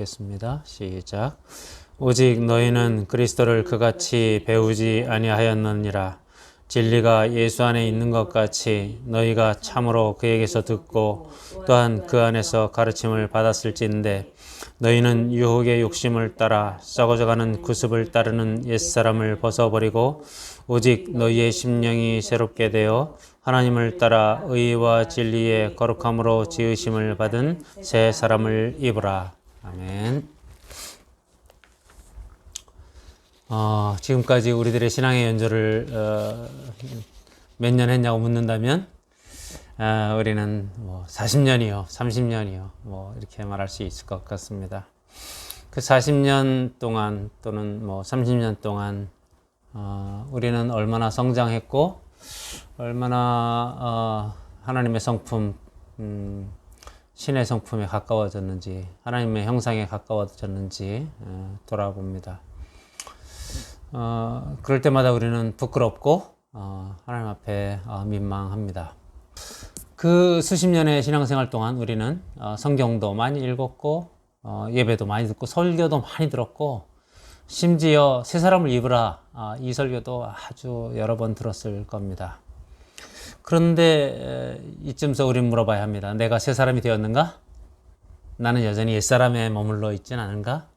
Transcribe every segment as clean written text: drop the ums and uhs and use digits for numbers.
겠습니다. 시작. 오직 너희는 그리스도를 그같이 배우지 아니하였느니라. 진리가 예수 안에 있는 것 같이 너희가 참으로 그에게서 듣고 또한 그 안에서 가르침을 받았을진데 너희는 유혹의 욕심을 따라 썩어져가는 구습을 따르는 옛사람을 벗어버리고 오직 너희의 심령이 새롭게 되어 하나님을 따라 의와 진리의 거룩함으로 지으심을 받은 새 사람을 입으라. 아멘. 지금까지 우리들의 신앙의 연조를 몇 년 했냐고 묻는다면 우리는 40년이요, 30년이요, 이렇게 말할 수 있을 것 같습니다. 그 40년 동안 또는 30년 동안 우리는 얼마나 성장했고 얼마나 하나님의 성품, 신의 성품에 가까워졌는지, 하나님의 형상에 가까워졌는지 돌아봅니다. 그럴 때마다 우리는 부끄럽고 하나님 앞에 민망합니다. 그 수십 년의 신앙생활 동안 우리는 성경도 많이 읽었고 예배도 많이 듣고 설교도 많이 들었고 심지어 새 사람을 입으라 이 설교도 아주 여러 번 들었을 겁니다. 그런데 이쯤서 우리는 물어봐야 합니다. 내가 새 사람이 되었는가? 나는 여전히 옛사람에 머물러 있진 않은가?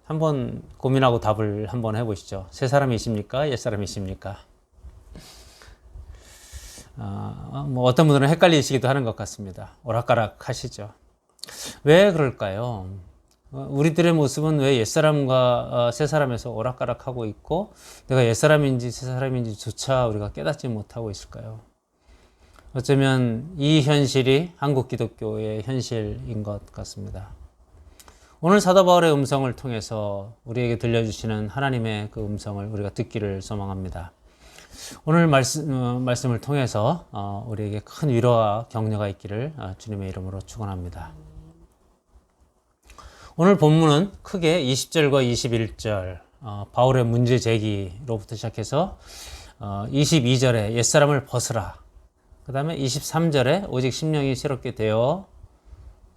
한번 고민하고 답을 한번 해보시죠. 새 사람이십니까? 옛사람이십니까? 어떤 분들은 헷갈리시기도 하는 것 같습니다. 오락가락 하시죠. 왜 그럴까요? 우리들의 모습은 왜 옛사람과 새사람에서 오락가락하고 있고 내가 옛사람인지 새사람인지조차 우리가 깨닫지 못하고 있을까요? 어쩌면 이 현실이 한국 기독교의 현실인 것 같습니다. 오늘 사도 바울의 음성을 통해서 우리에게 들려주시는 하나님의 그 음성을 우리가 듣기를 소망합니다. 오늘 말씀을 통해서 우리에게 큰 위로와 격려가 있기를 주님의 이름으로 축원합니다. 오늘 본문은 크게 20절과 21절 바울의 문제 제기로부터 시작해서 22절에 옛사람을 벗으라, 그 다음에 23절에 오직 심령이 새롭게 되어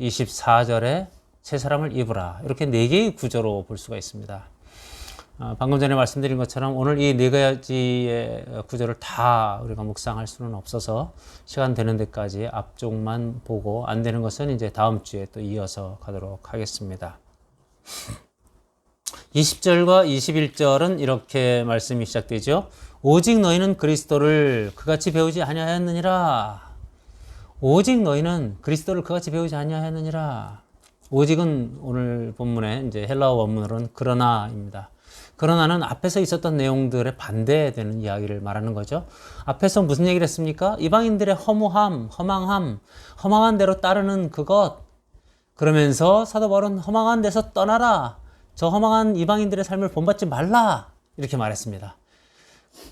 24절에 새 사람을 입으라, 이렇게 4개의 구조로 볼 수가 있습니다. 방금 전에 말씀드린 것처럼 오늘 이 4가지의 구조를 다 우리가 묵상할 수는 없어서 시간 되는 데까지 앞쪽만 보고 안 되는 것은 이제 다음 주에 또 이어서 가도록 하겠습니다. 20절과 21절은 이렇게 말씀이 시작되죠. 오직 너희는 그리스도를 그같이 배우지 아니하였느니라. 오직 너희는 그리스도를 그같이 배우지 아니하였느니라. 오직은 오늘 본문에 이제 헬라어 원문으로는 그러나입니다. 그러나는 앞에서 있었던 내용들에 반대되는 이야기를 말하는 거죠. 앞에서 무슨 얘기를 했습니까? 이방인들의 허무함, 허망한 대로 따르는 그것. 그러면서 사도 바울은 허망한 데서 떠나라. 저 허망한 이방인들의 삶을 본받지 말라. 이렇게 말했습니다.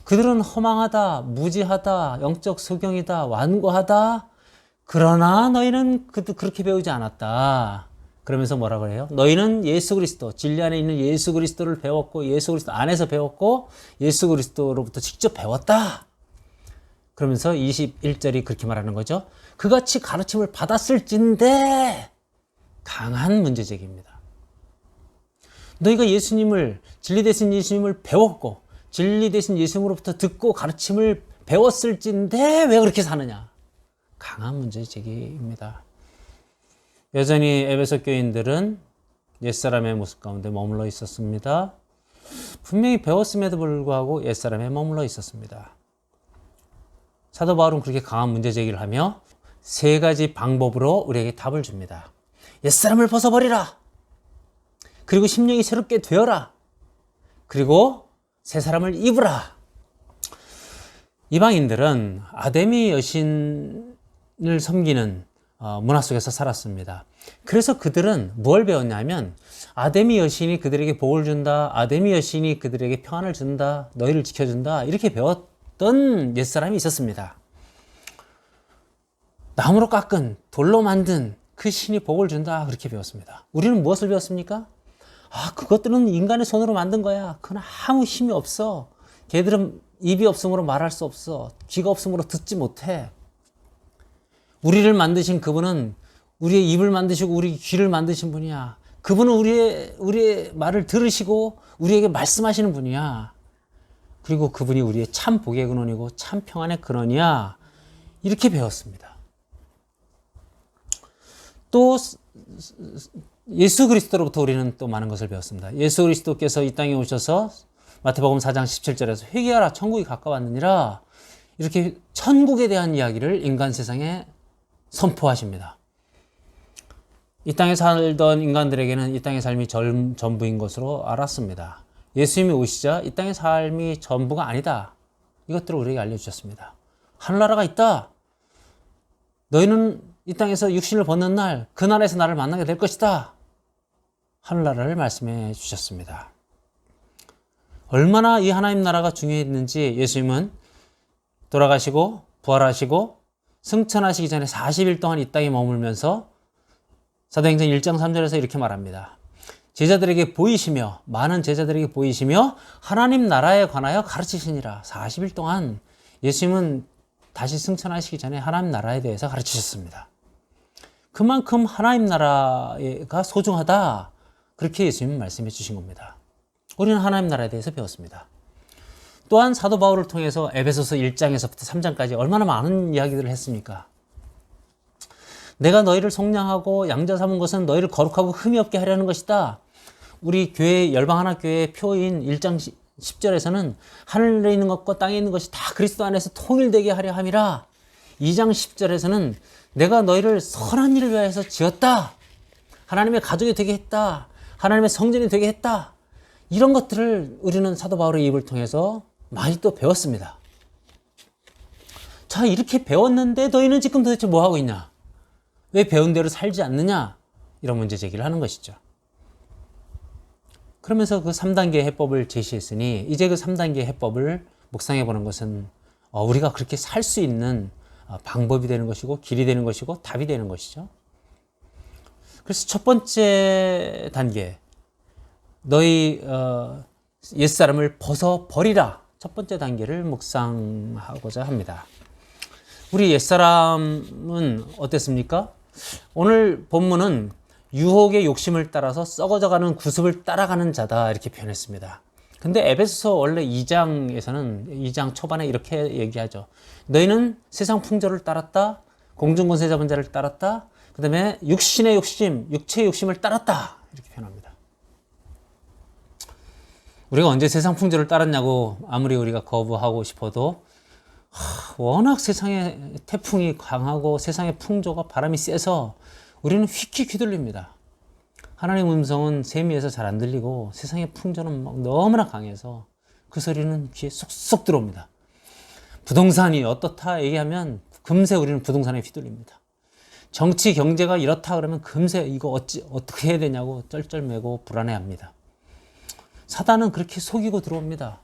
그들은 허망하다, 무지하다, 영적 소경이다, 완고하다. 그러나 너희는 그렇게 배우지 않았다. 그러면서 뭐라고 해요? 너희는 예수 그리스도, 진리 안에 있는 예수 그리스도를 배웠고 예수 그리스도 안에서 배웠고 예수 그리스도로부터 직접 배웠다. 그러면서 21절이 그렇게 말하는 거죠. 그같이 가르침을 받았을진데 강한 문제제기입니다. 너희가 예수님을, 진리 되신 예수님을 배웠고 진리 되신 예수님으로부터 듣고 가르침을 배웠을진데 왜 그렇게 사느냐? 강한 문제제기입니다. 여전히 에베소 교인들은 옛사람의 모습 가운데 머물러 있었습니다. 분명히 배웠음에도 불구하고 옛사람에 머물러 있었습니다. 사도 바울은 그렇게 강한 문제 제기를 하며 3가지 방법으로 우리에게 답을 줍니다. 옛사람을 벗어버리라. 그리고 심령이 새롭게 되어라. 그리고 새 사람을 입으라. 이방인들은 아데미 여신을 섬기는 문화 속에서 살았습니다. 그래서 그들은 뭘 배웠냐면 아데미 여신이 그들에게 복을 준다, 아데미 여신이 그들에게 평안을 준다, 너희를 지켜준다, 이렇게 배웠던 옛사람이 있었습니다. 나무로 깎은, 돌로 만든 그 신이 복을 준다, 그렇게 배웠습니다. 우리는 무엇을 배웠습니까? 그것들은 인간의 손으로 만든 거야. 그건 아무 힘이 없어. 걔들은 입이 없으므로 말할 수 없어. 귀가 없으므로 듣지 못해. 우리를 만드신 그분은 우리의 입을 만드시고 우리 귀를 만드신 분이야. 그분은 우리의 말을 들으시고 우리에게 말씀하시는 분이야. 그리고 그분이 우리의 참 복의 근원이고 참 평안의 근원이야. 이렇게 배웠습니다. 또 예수 그리스도로부터 우리는 또 많은 것을 배웠습니다. 예수 그리스도께서 이 땅에 오셔서 마태복음 4장 17절에서 회개하라 천국이 가까웠느니라 이렇게 천국에 대한 이야기를 인간 세상에 선포하십니다. 이 땅에 살던 인간들에게는 이 땅의 삶이 전부인 것으로 알았습니다. 예수님이 오시자 이 땅의 삶이 전부가 아니다. 이것들을 우리에게 알려주셨습니다. 하늘나라가 있다. 너희는 이 땅에서 육신을 벗는 날, 그 날에서 나를 만나게 될 것이다. 하늘나라를 말씀해 주셨습니다. 얼마나 이 하나님 나라가 중요했는지 예수님은 돌아가시고 부활하시고 승천하시기 전에 40일 동안 이 땅에 머물면서 사도행전 1장 3절에서 이렇게 말합니다. 제자들에게 보이시며 많은 제자들에게 보이시며 하나님 나라에 관하여 가르치시니라. 40일 동안 예수님은 다시 승천하시기 전에 하나님 나라에 대해서 가르치셨습니다. 그만큼 하나님 나라가 소중하다. 그렇게 예수님은 말씀해 주신 겁니다. 우리는 하나님 나라에 대해서 배웠습니다. 또한 사도 바울을 통해서 에베소서 1장에서부터 3장까지 얼마나 많은 이야기들을 했습니까? 내가 너희를 속량하고 양자 삼은 것은 너희를 거룩하고 흠이 없게 하려는 것이다. 우리 교회 열방하나교회의 표인 1장 10절에서는 하늘에 있는 것과 땅에 있는 것이 다 그리스도 안에서 통일되게 하려 함이라. 2장 10절에서는 내가 너희를 선한 일을 위하여서 지었다. 하나님의 가족이 되게 했다. 하나님의 성전이 되게 했다. 이런 것들을 우리는 사도 바울의 입을 통해서 많이 또 배웠습니다. 자, 이렇게 배웠는데 너희는 지금 도대체 뭐 하고 있냐? 왜 배운 대로 살지 않느냐? 이런 문제 제기를 하는 것이죠. 그러면서 그 3단계 해법을 제시했으니 이제 그 3단계 해법을 묵상해 보는 것은 우리가 그렇게 살 수 있는 방법이 되는 것이고 길이 되는 것이고 답이 되는 것이죠. 그래서 첫 번째 단계, 너희 옛사람을 벗어버리라. 첫 번째 단계를 묵상하고자 합니다. 우리 옛사람은 어땠습니까? 오늘 본문은 유혹의 욕심을 따라서 썩어져가는 구습을 따라가는 자다 이렇게 표현했습니다. 근데 에베소서 원래 2장 초반에 이렇게 얘기하죠. 너희는 세상 풍조를 따랐다. 공중권세 잡은 자를 따랐다. 그 다음에 육신의 욕심, 육체의 욕심을 따랐다. 이렇게 표현합니다. 우리가 언제 세상 풍조를 따랐냐고 아무리 우리가 거부하고 싶어도 워낙 세상에 태풍이 강하고 세상의 풍조가 바람이 세서 우리는 휙휙 휘둘립니다. 하나님의 음성은 세미해서 잘 안 들리고 세상의 풍조는 막 너무나 강해서 그 소리는 귀에 쏙쏙 들어옵니다. 부동산이 어떻다 얘기하면 금세 우리는 부동산에 휘둘립니다. 정치 경제가 이렇다 그러면 금세 이거 어떻게 해야 되냐고 쩔쩔매고 불안해합니다. 사단은 그렇게 속이고 들어옵니다.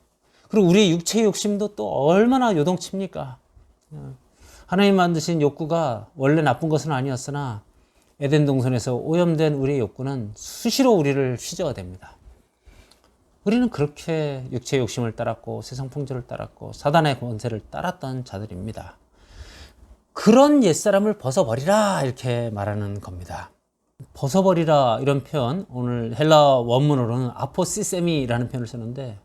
그리고 우리의 육체의 욕심도 또 얼마나 요동칩니까? 하나님 만드신 욕구가 원래 나쁜 것은 아니었으나 에덴 동산에서 오염된 우리의 욕구는 수시로 우리를 휘저어댑니다. 우리는 그렇게 육체의 욕심을 따랐고 세상 풍조를 따랐고 사단의 권세를 따랐던 자들입니다. 그런 옛사람을 벗어버리라 이렇게 말하는 겁니다. 벗어버리라 이런 표현, 오늘 헬라 원문으로는 아포시세미라는 표현을 쓰는데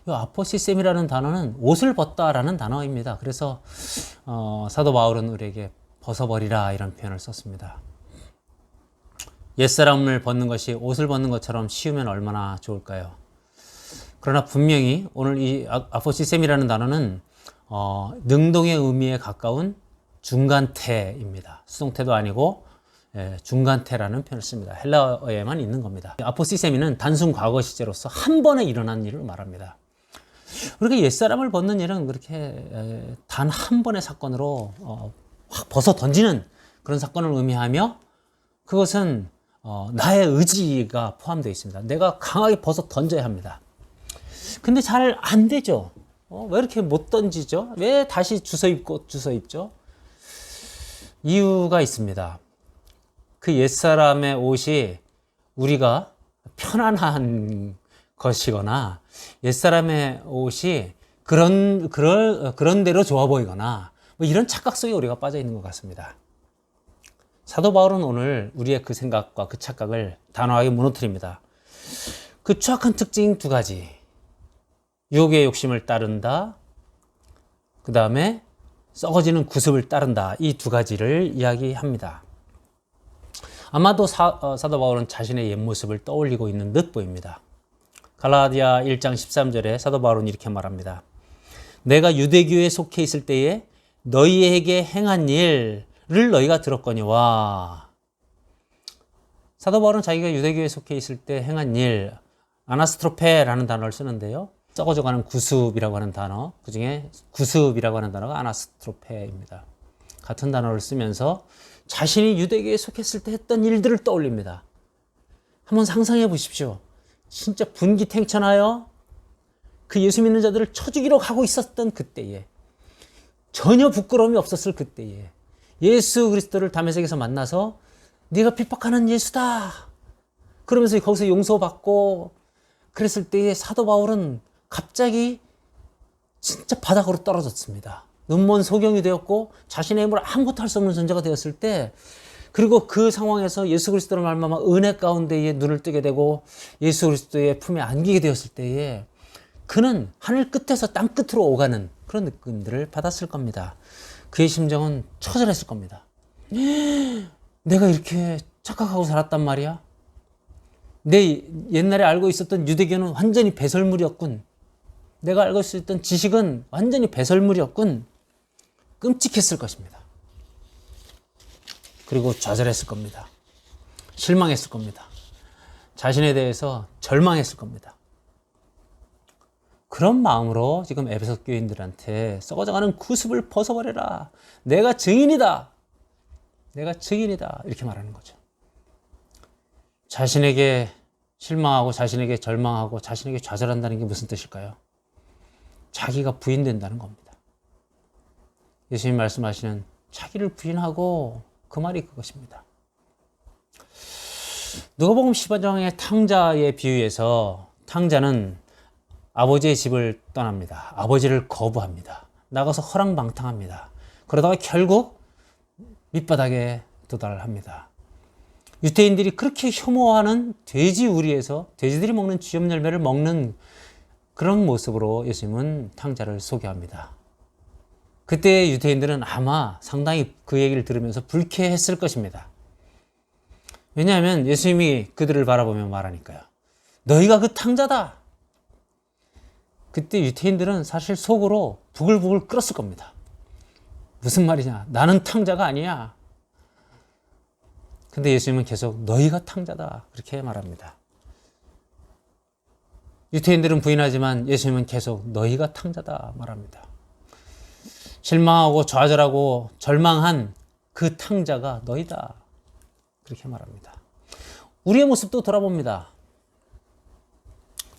이 아포시세미라는 단어는 옷을 벗다라는 단어입니다. 그래서 사도 바울은 우리에게 벗어버리라 이런 표현을 썼습니다. 옛사람을 벗는 것이 옷을 벗는 것처럼 쉬우면 얼마나 좋을까요? 그러나 분명히 오늘 이 아포시셈이라는 단어는 능동의 의미에 가까운 중간태입니다. 수동태도 아니고 중간태라는 표현을 씁니다. 헬라어에만 있는 겁니다. 아포시세미는 단순 과거 시제로서 한 번에 일어난 일을 말합니다. 우리가 옛사람을 벗는 일은 그렇게 단 한 번의 사건으로 확 벗어 던지는 그런 사건을 의미하며 그것은 나의 의지가 포함되어 있습니다. 내가 강하게 벗어 던져야 합니다. 근데 잘 안 되죠. 왜 이렇게 못 던지죠? 왜 다시 주워 입죠? 이유가 있습니다. 그 옛사람의 옷이 우리가 편안한 것이거나 옛사람의 옷이 그런 대로 좋아 보이거나 뭐 이런 착각 속에 우리가 빠져 있는 것 같습니다. 사도 바울은 오늘 우리의 그 생각과 그 착각을 단호하게 무너뜨립니다. 그 추악한 특징 두 가지. 유혹의 욕심을 따른다. 그 다음에 썩어지는 구습을 따른다. 이 두 가지를 이야기합니다. 아마도 사도 바울은 자신의 옛 모습을 떠올리고 있는 듯 보입니다. 갈라디아 1장 13절에 사도 바울은 이렇게 말합니다. 내가 유대교에 속해 있을 때에 너희에게 행한 일을 너희가 들었거니와. 사도 바울은 자기가 유대교에 속해 있을 때 행한 일, 아나스트로페라는 단어를 쓰는데요. 썩어져가는 구습이라고 하는 단어, 그 중에 구습이라고 하는 단어가 아나스트로페입니다. 같은 단어를 쓰면서 자신이 유대교에 속했을 때 했던 일들을 떠올립니다. 한번 상상해 보십시오. 진짜 분기탱천하여 그 예수 믿는 자들을 쳐 죽이러 가고 있었던 그때에, 전혀 부끄러움이 없었을 그때에 예수 그리스도를 다메섹에서 만나서 네가 핍박하는 예수다 그러면서 거기서 용서받고 그랬을 때에 사도 바울은 갑자기 진짜 바닥으로 떨어졌습니다. 눈먼 소경이 되었고 자신의 힘으로 아무것도 할 수 없는 존재가 되었을 때, 그리고 그 상황에서 예수 그리스도를 말미암아 은혜 가운데에 눈을 뜨게 되고 예수 그리스도의 품에 안기게 되었을 때에 그는 하늘 끝에서 땅 끝으로 오가는 그런 느낌들을 받았을 겁니다. 그의 심정은 처절했을 겁니다. 내가 이렇게 착각하고 살았단 말이야? 내 옛날에 알고 있었던 유대교는 완전히 배설물이었군. 내가 알고 있었던 지식은 완전히 배설물이었군. 끔찍했을 것입니다. 그리고 좌절했을 겁니다. 실망했을 겁니다. 자신에 대해서 절망했을 겁니다. 그런 마음으로 지금 에베소 교인들한테 썩어져가는 구습을 벗어버려라. 내가 증인이다. 내가 증인이다. 이렇게 말하는 거죠. 자신에게 실망하고 자신에게 절망하고 자신에게 좌절한다는 게 무슨 뜻일까요? 자기가 부인된다는 겁니다. 예수님 말씀하시는 자기를 부인하고 그 말이 그것입니다. 누가복음 15장의 탕자의 비유에서 탕자는 아버지의 집을 떠납니다. 아버지를 거부합니다. 나가서 허랑방탕합니다. 그러다가 결국 밑바닥에 도달합니다. 유대인들이 그렇게 혐오하는 돼지 우리에서 돼지들이 먹는 쥐염 열매를 먹는 그런 모습으로 예수님은 탕자를 소개합니다. 그때 유대인들은 아마 상당히 그 얘기를 들으면서 불쾌했을 것입니다. 왜냐하면 예수님이 그들을 바라보며 말하니까요. 너희가 그 탕자다. 그때 유대인들은 사실 속으로 부글부글 끓었을 겁니다. 무슨 말이냐? 나는 탕자가 아니야. 근데 예수님은 계속 너희가 탕자다. 그렇게 말합니다. 유대인들은 부인하지만 예수님은 계속 너희가 탕자다 말합니다. 실망하고 좌절하고 절망한 그 탕자가 너희다. 그렇게 말합니다. 우리의 모습도 돌아봅니다.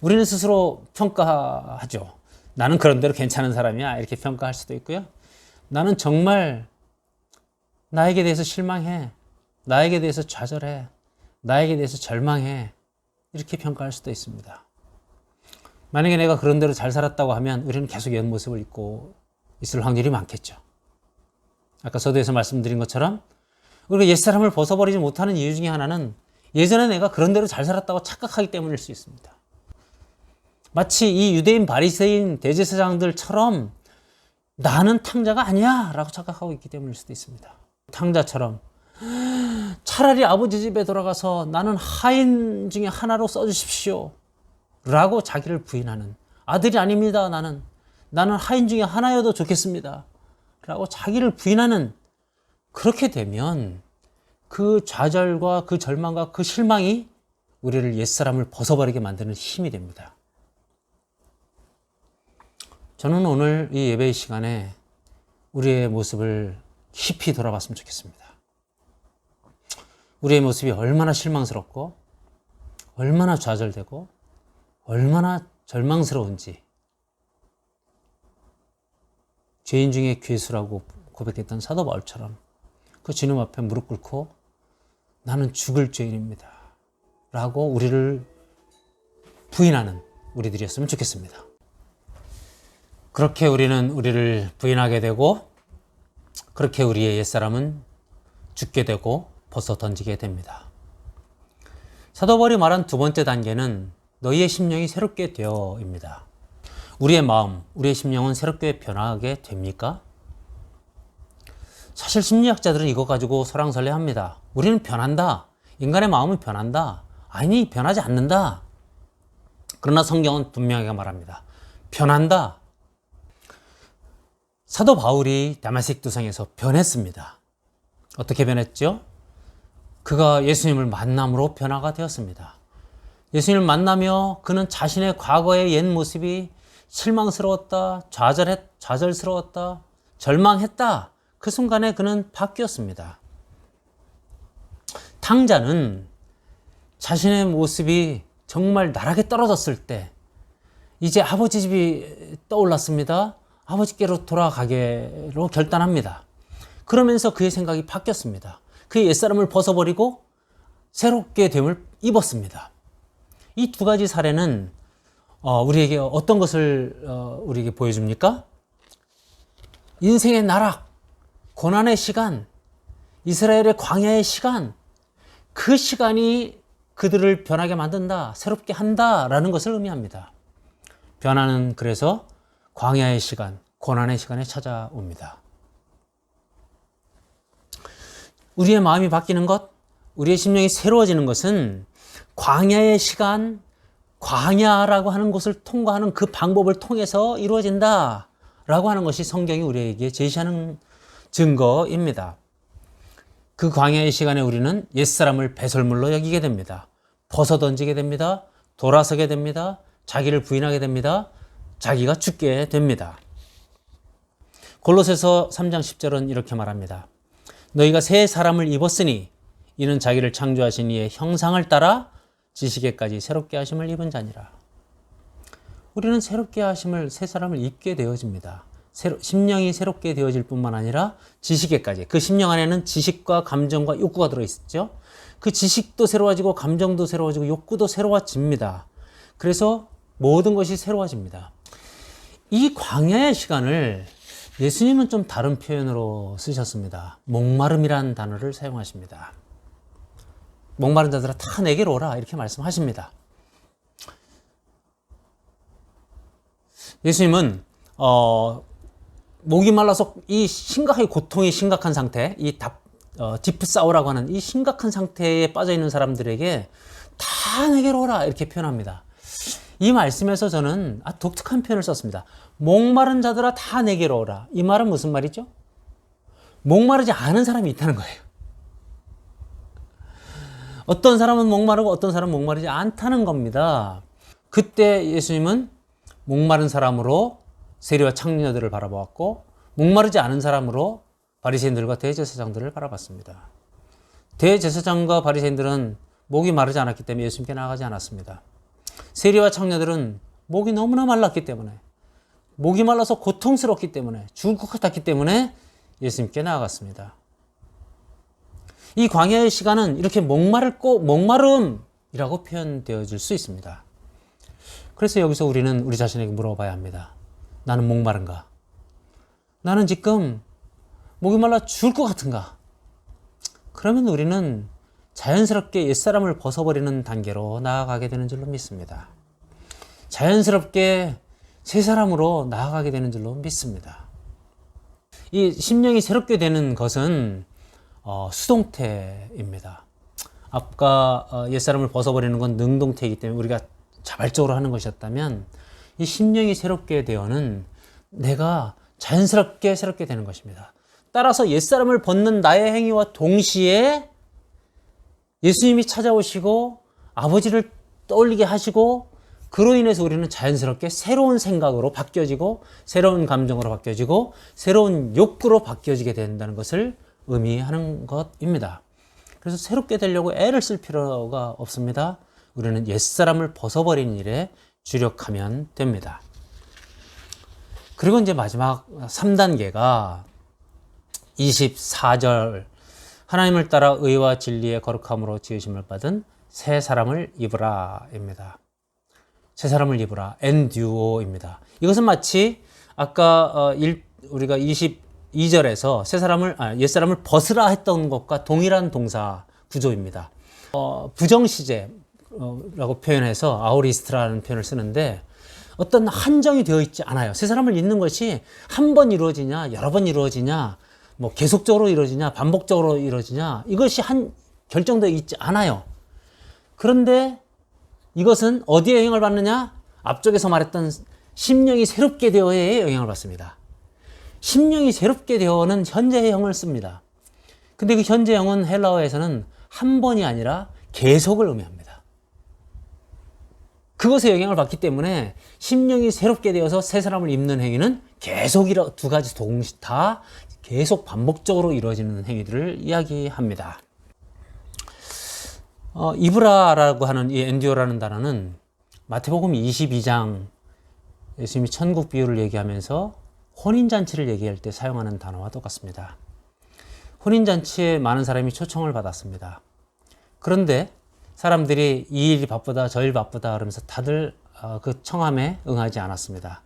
우리는 스스로 평가하죠. 나는 그런 대로 괜찮은 사람이야. 이렇게 평가할 수도 있고요. 나는 정말 나에게 대해서 실망해. 나에게 대해서 좌절해. 나에게 대해서 절망해. 이렇게 평가할 수도 있습니다. 만약에 내가 그런 대로 잘 살았다고 하면 우리는 계속 옛 모습을 입고 있을 확률이 많겠죠. 아까 서두에서 말씀드린 것처럼 우리가 옛사람을 벗어버리지 못하는 이유 중에 하나는 예전에 내가 그런 대로 잘 살았다고 착각하기 때문일 수 있습니다. 마치 이 유대인 바리새인 대제사장들처럼 나는 탕자가 아니야 라고 착각하고 있기 때문일 수도 있습니다. 탕자처럼 차라리 아버지 집에 돌아가서 나는 하인 중에 하나로 써주십시오 라고 자기를 부인하는, 아들이 아닙니다. 나는 하인 중에 하나여도 좋겠습니다 라고 자기를 부인하는, 그렇게 되면 그 좌절과 그 절망과 그 실망이 우리를 옛사람을 벗어버리게 만드는 힘이 됩니다. 저는 오늘 이 예배의 시간에 우리의 모습을 깊이 돌아봤으면 좋겠습니다. 우리의 모습이 얼마나 실망스럽고 얼마나 좌절되고 얼마나 절망스러운지, 죄인 중에 괴수라고 고백했던 사도 바울처럼 그 주님 앞에 무릎 꿇고 나는 죽을 죄인입니다 라고 우리를 부인하는 우리들이었으면 좋겠습니다. 그렇게 우리는 우리를 부인하게 되고, 그렇게 우리의 옛사람은 죽게 되고 벗어 던지게 됩니다. 사도 바울이 말한 두 번째 단계는 너희의 심령이 새롭게 되어입니다. 우리의 마음, 우리의 심령은 새롭게 변하게 됩니까? 사실 심리학자들은 이거 가지고 설왕설래합니다. 우리는 변한다. 인간의 마음은 변한다. 아니, 변하지 않는다. 그러나 성경은 분명하게 말합니다. 변한다. 사도 바울이 다메섹 도상에서 변했습니다. 어떻게 변했죠? 그가 예수님을 만남으로 변화가 되었습니다. 예수님을 만나며 그는 자신의 과거의 옛 모습이 실망스러웠다, 좌절스러웠다, 절망했다. 그 순간에 그는 바뀌었습니다. 탕자는 자신의 모습이 정말 나락에 떨어졌을 때 이제 아버지 집이 떠올랐습니다. 아버지께로 돌아가기로 결단합니다. 그러면서 그의 생각이 바뀌었습니다. 그의 옛사람을 벗어버리고 새롭게 됨을 입었습니다. 이 두 가지 사례는 우리에게 어떤 것을 우리에게 보여줍니까? 인생의 나락, 고난의 시간, 이스라엘의 광야의 시간, 그 시간이 그들을 변하게 만든다, 새롭게 한다라는 것을 의미합니다. 변화는 그래서 광야의 시간, 고난의 시간에 찾아옵니다. 우리의 마음이 바뀌는 것, 우리의 심령이 새로워지는 것은 광야의 시간, 광야라고 하는 곳을 통과하는 그 방법을 통해서 이루어진다라고 하는 것이 성경이 우리에게 제시하는 증거입니다. 그 광야의 시간에 우리는 옛사람을 배설물로 여기게 됩니다. 벗어던지게 됩니다. 돌아서게 됩니다. 자기를 부인하게 됩니다. 자기가 죽게 됩니다. 골로새서 3장 10절은 이렇게 말합니다. 너희가 새 사람을 입었으니 이는 자기를 창조하신 이의 형상을 따라 지식에까지 새롭게 하심을 입은 자니라. 우리는 새롭게 하심을 새 사람을 입게 되어집니다. 심령이 새롭게 되어질 뿐만 아니라 지식에까지. 그 심령 안에는 지식과 감정과 욕구가 들어있죠. 그 지식도 새로워지고 감정도 새로워지고 욕구도 새로워집니다. 그래서 모든 것이 새로워집니다. 이 광야의 시간을 예수님은 좀 다른 표현으로 쓰셨습니다. 목마름이라는 단어를 사용하십니다. 목마른 자들아 다 내게로 오라 이렇게 말씀하십니다. 예수님은 목이 말라서 이 심각하게 고통이 심각한 상태, 이 디프사우라고 하는 이 심각한 상태에 빠져 있는 사람들에게 다 내게로 오라 이렇게 표현합니다. 이 말씀에서 저는 독특한 표현을 썼습니다. 목마른 자들아 다 내게로 오라. 이 말은 무슨 말이죠? 목마르지 않은 사람이 있다는 거예요. 어떤 사람은 목마르고 어떤 사람은 목마르지 않다는 겁니다. 그때 예수님은 목마른 사람으로 세리와 창녀들을 바라보았고 목마르지 않은 사람으로 바리새인들과 대제사장들을 바라봤습니다. 대제사장과 바리새인들은 목이 마르지 않았기 때문에 예수님께 나아가지 않았습니다. 세리와 창녀들은 목이 너무나 말랐기 때문에, 목이 말라서 고통스럽기 때문에, 죽을 것 같았기 때문에 예수님께 나아갔습니다. 이 광야의 시간은 이렇게 목마름이라고 표현되어질 수 있습니다. 그래서 여기서 우리는 우리 자신에게 물어봐야 합니다. 나는 목마른가? 나는 지금 목이 말라 죽을 것 같은가? 그러면 우리는 자연스럽게 옛사람을 벗어버리는 단계로 나아가게 되는 줄로 믿습니다. 자연스럽게 새 사람으로 나아가게 되는 줄로 믿습니다. 이 심령이 새롭게 되는 것은 수동태입니다. 아까 옛사람을 벗어버리는 건 능동태이기 때문에 우리가 자발적으로 하는 것이었다면 이 심령이 새롭게 되어는 내가 자연스럽게 새롭게 되는 것입니다. 따라서 옛사람을 벗는 나의 행위와 동시에 예수님이 찾아오시고 아버지를 떠올리게 하시고 그로 인해서 우리는 자연스럽게 새로운 생각으로 바뀌어지고 새로운 감정으로 바뀌어지고 새로운 욕구로 바뀌어지게 된다는 것을 의미하는 것입니다. 그래서 새롭게 되려고 애를 쓸 필요가 없습니다. 우리는 옛사람을 벗어버리는 일에 주력하면 됩니다. 그리고 이제 마지막 3단계가 24절 하나님을 따라 의와 진리의 거룩함으로 지으심을 받은 새 사람을 입으라 입니다. 새 사람을 입으라 엔듀오입니다. 이것은 마치 아까 우리가 2절에서 옛사람을 벗으라 했던 것과 동일한 동사 구조입니다. 부정시제라고 표현해서 아우리스트라는 표현을 쓰는데 어떤 한정이 되어 있지 않아요. 새 사람을 입는 것이 한 번 이루어지냐, 여러 번 이루어지냐, 뭐 계속적으로 이루어지냐, 반복적으로 이루어지냐, 이것이 결정되어 있지 않아요. 그런데 이것은 어디에 영향을 받느냐? 앞쪽에서 말했던 심령이 새롭게 되어에 영향을 받습니다. 심령이 새롭게 되어는 현재형을 씁니다. 근데 그 현재형은 헬라어에서는 한 번이 아니라 계속을 의미합니다. 그것에 영향을 받기 때문에 심령이 새롭게 되어서 새 사람을 입는 행위는 계속이라 두 가지 다 계속 반복적으로 이루어지는 행위들을 이야기합니다. 이브라라고 하는 이 엔듀어라는 단어는 마태복음 22장 예수님이 천국 비유를 얘기하면서 혼인잔치를 얘기할 때 사용하는 단어와 똑같습니다. 혼인잔치에 많은 사람이 초청을 받았습니다. 그런데 사람들이 이 일이 바쁘다 저 일 바쁘다 그러면서 다들 그 청함에 응하지 않았습니다.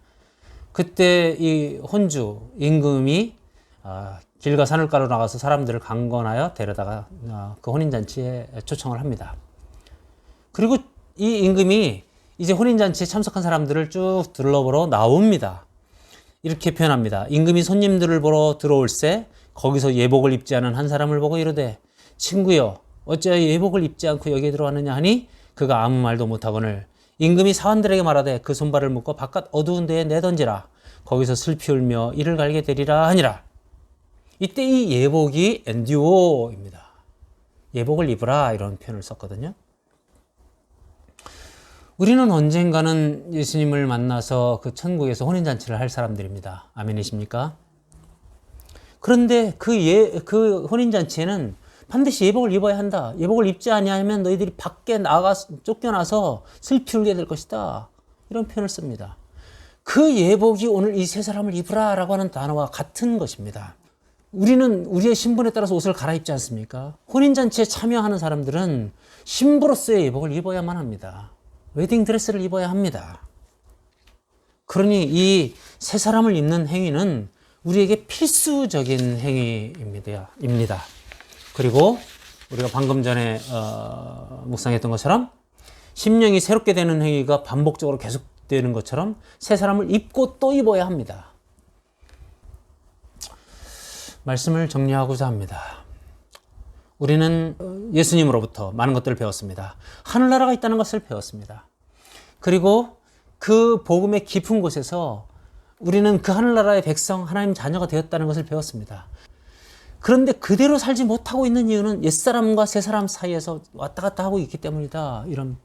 그때 이 혼주 임금이 길과 산을가로 나가서 사람들을 강권하여 데려다가 그 혼인잔치에 초청을 합니다. 그리고 이 임금이 이제 혼인잔치에 참석한 사람들을 쭉 둘러보러 나옵니다. 이렇게 표현합니다. 임금이 손님들을 보러 들어올새 거기서 예복을 입지 않은 한 사람을 보고 이르되 친구여 어찌하여 예복을 입지 않고 여기에 들어왔느냐 하니 그가 아무 말도 못하거늘 임금이 사원들에게 말하되 그 손발을 묶어 바깥 어두운 데에 내던지라 거기서 슬피 울며 이를 갈게 되리라 하니라. 이때 이 예복이 엔듀오입니다. 예복을 입으라 이런 표현을 썼거든요. 우리는 언젠가는 예수님을 만나서 그 천국에서 혼인잔치를 할 사람들입니다. 아멘이십니까? 그런데 그 혼인잔치에는 반드시 예복을 입어야 한다. 예복을 입지 아니하면 너희들이 밖에 쫓겨나서 슬피 울게 될 것이다. 이런 표현을 씁니다. 그 예복이 오늘 이 세 사람을 입으라 라고 하는 단어와 같은 것입니다. 우리는 우리의 신분에 따라서 옷을 갈아입지 않습니까? 혼인잔치에 참여하는 사람들은 신부로서의 예복을 입어야만 합니다. 웨딩드레스를 입어야 합니다. 그러니 이 세 사람을 입는 행위는 우리에게 필수적인 행위입니다. 그리고 우리가 방금 전에 묵상했던 것처럼 심령이 새롭게 되는 행위가 반복적으로 계속되는 것처럼 새 사람을 입고 또 입어야 합니다. 말씀을 정리하고자 합니다. 우리는 예수님으로부터 많은 것들을 배웠습니다. 하늘나라가 있다는 것을 배웠습니다. 그리고 그 복음의 깊은 곳에서 우리는 그 하늘나라의 백성, 하나님 자녀가 되었다는 것을 배웠습니다. 그런데 그대로 살지 못하고 있는 이유는 옛사람과 새사람 사이에서 왔다 갔다 하고 있기 때문이다. 이런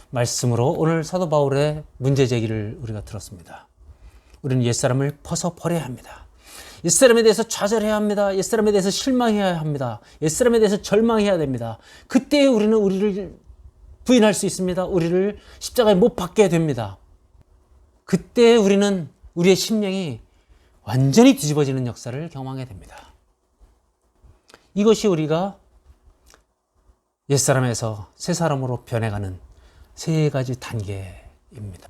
말씀으로 오늘 사도 바울의 문제 제기를 우리가 들었습니다. 우리는 옛사람을 벗어버려야 합니다. 옛사람에 대해서 좌절해야 합니다. 옛사람에 대해서 실망해야 합니다. 옛사람에 대해서 절망해야 됩니다. 그때 우리는 우리를 부인할 수 있습니다. 우리를 십자가에 못 박게 됩니다. 그때 우리는 우리의 심령이 완전히 뒤집어지는 역사를 경험하게 됩니다. 이것이 우리가 옛사람에서 새사람으로 변해가는 세 가지 단계입니다.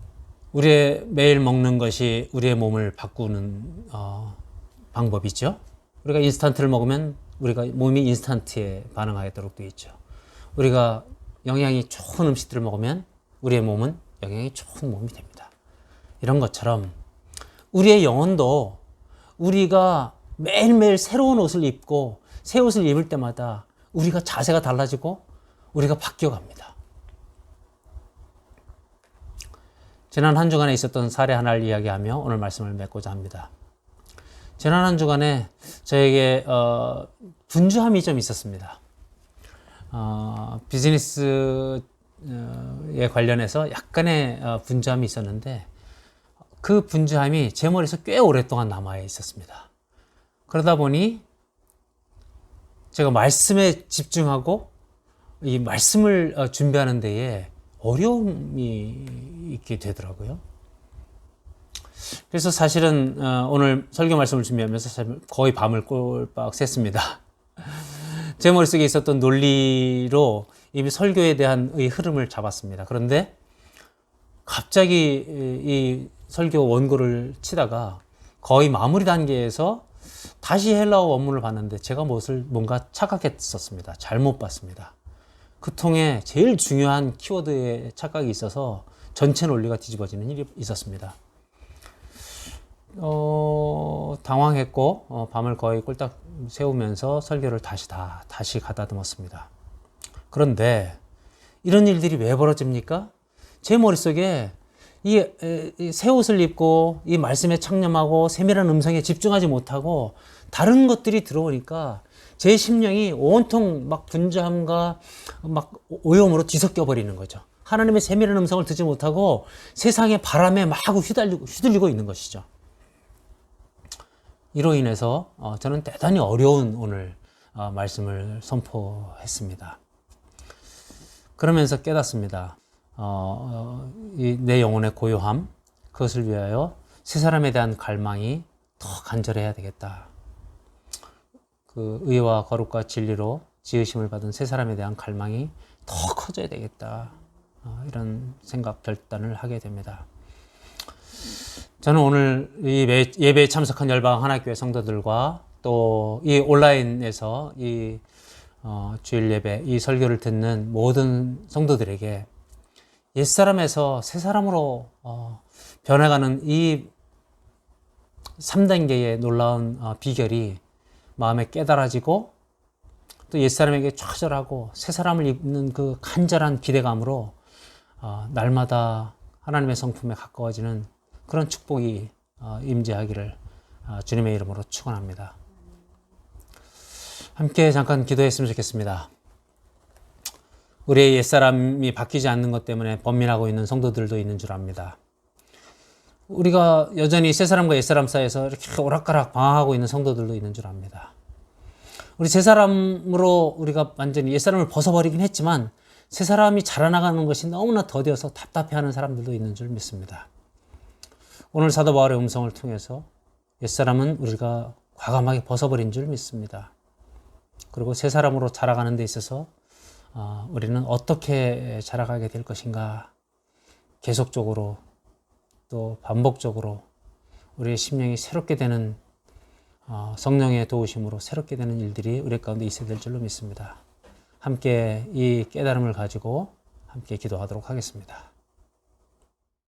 우리의 매일 먹는 것이 우리의 몸을 바꾸는 방법이죠. 우리가 인스턴트를 먹으면 우리가 몸이 인스턴트에 반응하도록 되어 있죠. 우리가 영양이 좋은 음식들을 먹으면 우리의 몸은 영양이 좋은 몸이 됩니다. 이런 것처럼 우리의 영혼도 우리가 매일매일 새로운 옷을 입고 새 옷을 입을 때마다 우리가 자세가 달라지고 우리가 바뀌어갑니다. 지난 한 주간에 있었던 사례 하나를 이야기하며 오늘 말씀을 맺고자 합니다. 지난 한 주간에 저에게 분주함이 좀 있었습니다. 비즈니스에 관련해서 약간의 분주함이 있었는데 그 분주함이 제 머리에서 꽤 오랫동안 남아 있었습니다. 그러다 보니 제가 말씀에 집중하고 이 말씀을 준비하는 데에 어려움이 있게 되더라고요. 그래서 사실은 오늘 설교 말씀을 준비하면서 거의 밤을 꼴박 샜습니다. 제 머릿속에 있었던 논리로 이미 설교에 대한 이 흐름을 잡았습니다. 그런데 갑자기 이 설교 원고를 치다가 거의 마무리 단계에서 다시 헬라어 원문을 봤는데 제가 뭔가 착각했었습니다. 잘못 봤습니다. 그 통에 제일 중요한 키워드에 착각이 있어서 전체 논리가 뒤집어지는 일이 있었습니다. 당황했고 밤을 거의 꼴딱 세우면서 설교를 다시 가다듬었습니다. 그런데 이런 일들이 왜 벌어집니까? 제 머릿속에 새 옷을 입고 이 말씀에 창념하고 세밀한 음성에 집중하지 못하고 다른 것들이 들어오니까 제 심령이 온통 막 분주함과 막 오염으로 뒤섞여 버리는 거죠. 하나님의 세밀한 음성을 듣지 못하고 세상의 바람에 막 휘둘리고 있는 것이죠. 이로 인해서 저는 대단히 어려운 오늘 말씀을 선포했습니다. 그러면서 깨닫습니다. 내 영혼의 고요함, 그것을 위하여 새 사람에 대한 갈망이 더 간절해야 되겠다. 그 의와 거룩과 진리로 지으심을 받은 새 사람에 대한 갈망이 더 커져야 되겠다. 이런 생각, 결단을 하게 됩니다. 저는 오늘 이 예배에 참석한 열방 하나교회 성도들과 또 이 온라인에서 이 주일 예배, 이 설교를 듣는 모든 성도들에게 옛사람에서 새사람으로 변해가는 이 3단계의 놀라운 비결이 마음에 깨달아지고 또 옛사람에게 좌절하고 새사람을 입는 그 간절한 기대감으로 날마다 하나님의 성품에 가까워지는 그런 축복이 임재하기를 주님의 이름으로 축원합니다. 함께 잠깐 기도했으면 좋겠습니다. 우리의 옛사람이 바뀌지 않는 것 때문에 번민하고 있는 성도들도 있는 줄 압니다. 우리가 여전히 새사람과 옛사람 사이에서 이렇게 오락가락 방황하고 있는 성도들도 있는 줄 압니다. 우리 새사람으로 우리가 완전히 옛사람을 벗어버리긴 했지만 새사람이 자라나가는 것이 너무나 더뎌서 답답해하는 사람들도 있는 줄 믿습니다. 오늘 사도 바울의 음성을 통해서 옛사람은 우리가 과감하게 벗어버린 줄 믿습니다. 그리고 새사람으로 자라가는 데 있어서 우리는 어떻게 자라가게 될 것인가, 계속적으로 또 반복적으로 우리의 심령이 새롭게 되는 성령의 도우심으로 새롭게 되는 일들이 우리 가운데 있어야 될 줄로 믿습니다. 함께 이 깨달음을 가지고 함께 기도하도록 하겠습니다.